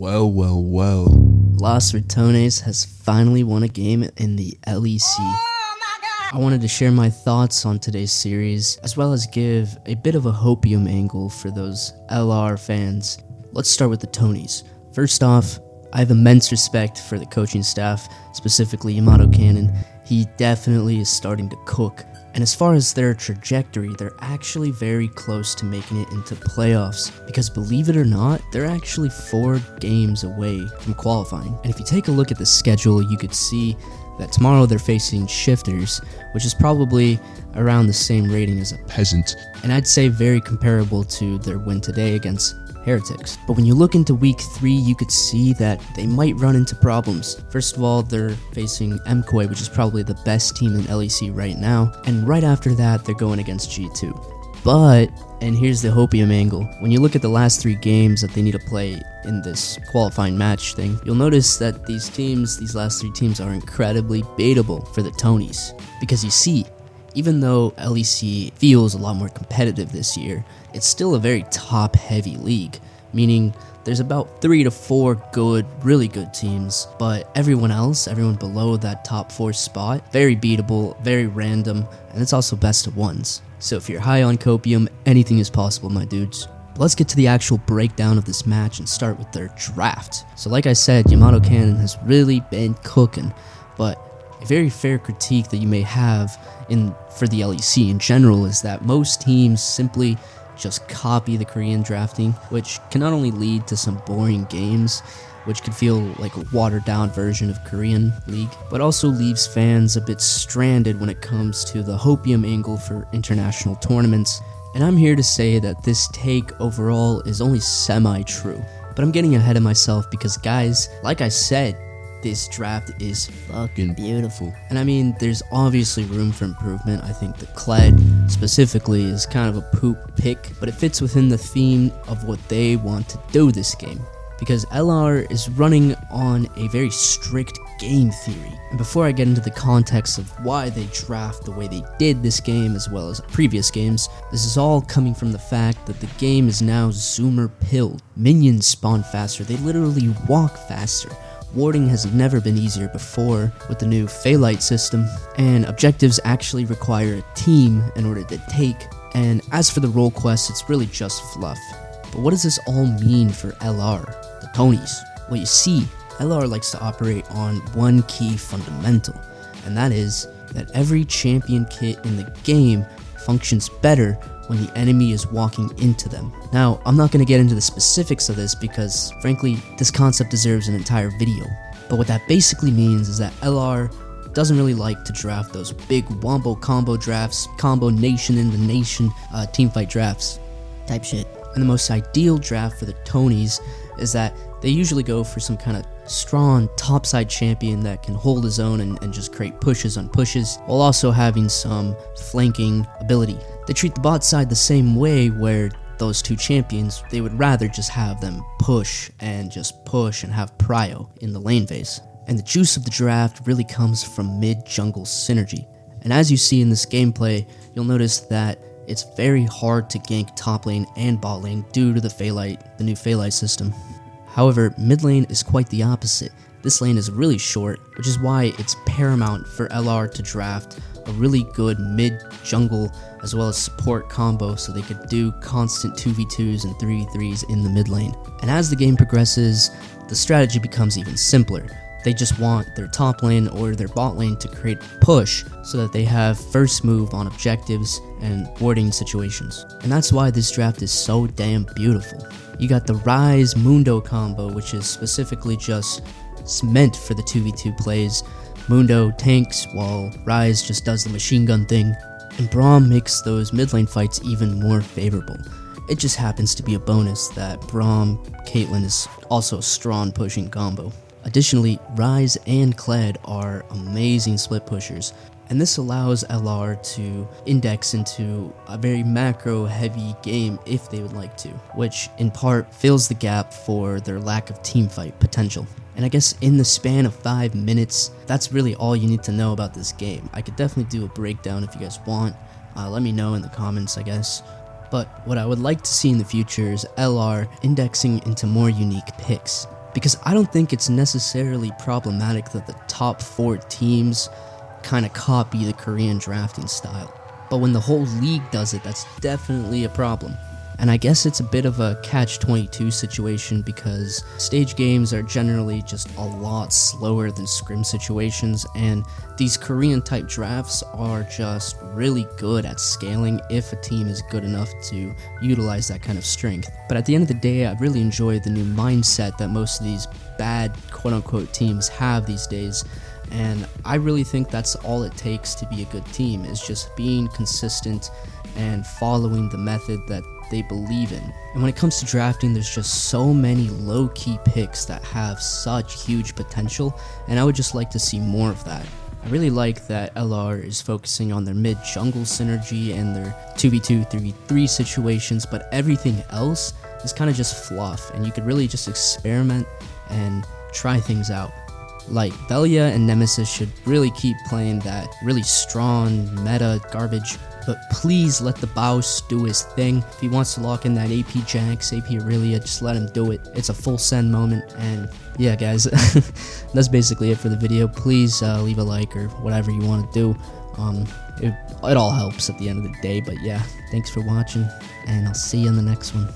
Well. Los Ratones has finally won a game in the LEC. I wanted to share my thoughts on today's series, as well as give a bit of a hopium angle for those LR fans. Let's start with the Tonys. First off, I have immense respect for the coaching staff, specifically YamatoCannon. He definitely is starting to cook. And as far as their trajectory, they're actually very close to making it into playoffs, because believe it or not, they're actually 4 games away from qualifying. And if you take a look at the schedule, you could see that tomorrow they're facing Shifters, which is probably around the same rating as a Peasant. and I'd say very comparable to their win today against Heretics. But when you look into week 3, you could see that they might run into problems. First of all, they're facing MKOI, which is probably the best team in LEC right now, and right after that, they're going against G2. But, and here's the hopium angle, when you look at the last 3 games that they need to play in this qualifying match thing, you'll notice that these last 3 teams are incredibly baitable for the Tonys. Because you see, even though LEC feels a lot more competitive this year, it's still a very top-heavy league, meaning there's about 3 to 4 good, really good teams, but everyone below that top 4 spot, very beatable, very random, and it's also best of ones. So if you're high on copium, anything is possible, my dudes. But let's get to the actual breakdown of this match and start with their draft. So like I said, YamatoCannon has really been cooking, but a very fair critique that you may have for the LEC in general is that most teams simply just copy the Korean drafting, which can not only lead to some boring games, which could feel like a watered down version of Korean League, but also leaves fans a bit stranded when it comes to the hopium angle for international tournaments. And I'm here to say that this take overall is only semi-true, but I'm getting ahead of myself because guys, like I said, this draft is fucking beautiful. And I mean, there's obviously room for improvement. I think the Kled specifically is kind of a poop pick, but it fits within the theme of what they want to do this game. Because LR is running on a very strict game theory. And before I get into the context of why they draft the way they did this game as well as previous games, this is all coming from the fact that the game is now zoomer pilled. Minions spawn faster, they literally walk faster. Warding has never been easier before with the new Phalite system, and objectives actually require a team in order to take, and as for the role quests, it's really just fluff. But what does this all mean for LR, the Tonys? Well, you see, LR likes to operate on one key fundamental, and that is that every champion kit in the game functions better when the enemy is walking into them. Now, I'm not going to get into the specifics of this because, frankly, this concept deserves an entire video. But what that basically means is that LR doesn't really like to draft those big wombo combo drafts, combo nation in the nation, teamfight drafts type shit. And the most ideal draft for the Tonys is that they usually go for some kind of strong topside champion that can hold his own and just create pushes on pushes, while also having some flanking ability. They treat the bot side the same way, where those 2 champions, they would rather just have them push and have prio in the lane phase. And the juice of the draft really comes from mid-jungle synergy. And as you see in this gameplay, you'll notice that it's very hard to gank top lane and bot lane due to the new Phalite system. However, mid lane is quite the opposite. This lane is really short, which is why it's paramount for LR to draft a really good mid-jungle as well as support combo so they could do constant 2v2s and 3v3s in the mid lane. And as the game progresses, the strategy becomes even simpler. They just want their top lane or their bot lane to create push so that they have first move on objectives and warding situations. And that's why this draft is so damn beautiful. You got the Ryze Mundo combo, which is specifically just meant for the 2v2 plays. Mundo tanks while Ryze just does the machine gun thing, and Braum makes those mid lane fights even more favorable. It just happens to be a bonus that Braum Caitlyn is also a strong pushing combo. Additionally, Ryze and Kled are amazing split pushers, and this allows LR to index into a very macro heavy game if they would like to, which in part fills the gap for their lack of teamfight potential. And I guess in the span of 5 minutes, that's really all you need to know about this game. I could definitely do a breakdown if you guys want. Let me know in the comments, I guess. But what I would like to see in the future is LR indexing into more unique picks. because I don't think it's necessarily problematic that the top 4 teams kind of copy the Korean drafting style. But when the whole league does it, that's definitely a problem. And I guess it's a bit of a catch-22 situation because stage games are generally just a lot slower than scrim situations, and these Korean type drafts are just really good at scaling if a team is good enough to utilize that kind of strength. But at the end of the day, I really enjoy the new mindset that most of these bad quote-unquote teams have these days. And I really think that's all it takes to be a good team, is just being consistent and following the method that they believe in. And when it comes to drafting, there's just so many low-key picks that have such huge potential, and I would just like to see more of that. I really like that LR is focusing on their mid-jungle synergy and their 2v2, 3v3 situations, but everything else is kind of just fluff, and you could really just experiment and try things out. Like, Velia and Nemesis should really keep playing that really strong meta garbage, but please let the Baus do his thing. If he wants to lock in that AP Jax, AP Aurelia, just let him do it. It's a full send moment, and yeah guys, that's basically it for the video. Please leave a like or whatever you want to do. It all helps at the end of the day, but yeah, thanks for watching, and I'll see you in the next one.